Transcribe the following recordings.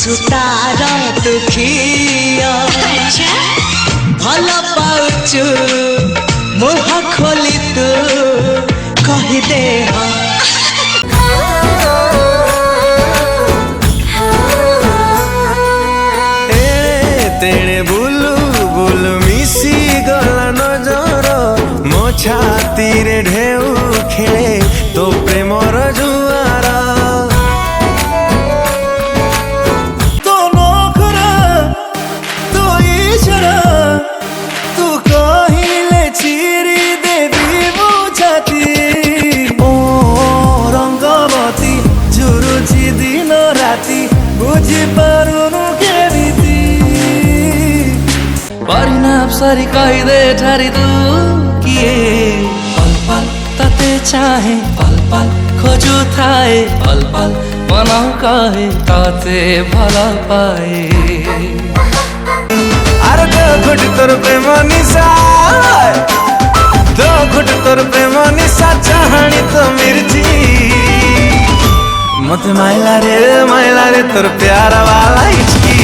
सुतार दुखिया भल पाउचु मुह खोली तू कहिदे तेणे बुलु बुलु मिसी गला नजर मो छाती रे ढेउ खेले तो प्रेमर जुआर तो नखरा तो इशारा तू कहिले चिरी देवी मो छाती ओ रंगवती झुरुची दिन राती बुझी पारुनु परिणाम सरी कहिदे ठारी तू किए पल पल तते चाहे पल पल खोजु थाए पल पल मन कहे तते भल पाए अरे दो घुट तोर प्रेम निशा दो घुट तोर प्रेम निशा चाहनी तो मिर्ची मत माइला रे तोर प्यार वाला इचकी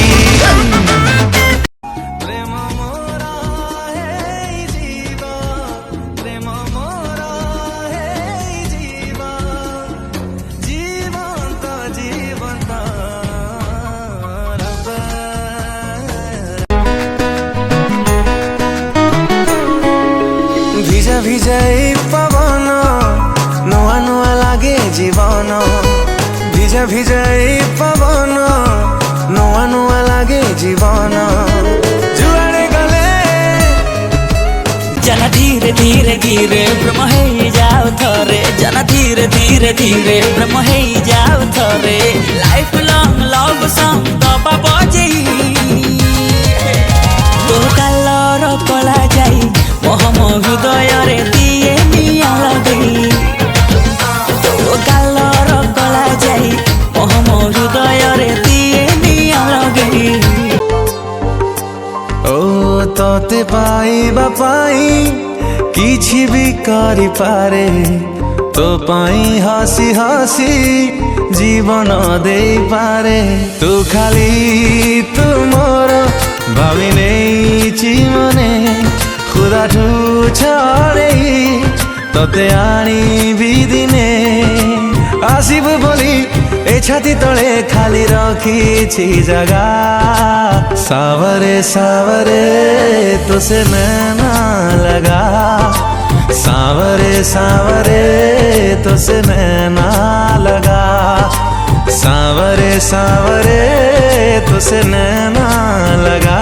भिजा भिजाई पवन नुआ नुआ लागे जीवन भिजा भिजाई पवन नुआ नुआ लागे जीवन जुआड़े गले जना धीरे धीरे धीरे ब्रह्म हे जाओ थरे जना धीरे धीरे धीरे ब्रह्म हे जाओ थरे लाइफ लॉन्ग लव सॉन्ग दबा बजे तो कालर कला जाई मोहम हृदय रे दिए निया लगे तो कालर कला जाई मोहम हृदय रे दिए निया लगे ओ तोते पाइबा पाई किछि भी करि पारे तो पाई हसी हसी जीवन दे पारे तू खाली तू मोर भावी नहीं मने खुदा ठू छड़े तोते आनी भी दिने आसिबु बोली ए छाती तले खाली रखी जगा सावरे सावरे तो से नैना लगा सावरे सावरे तो से नैना लगा सावरे सावरे तो से नैना लगा।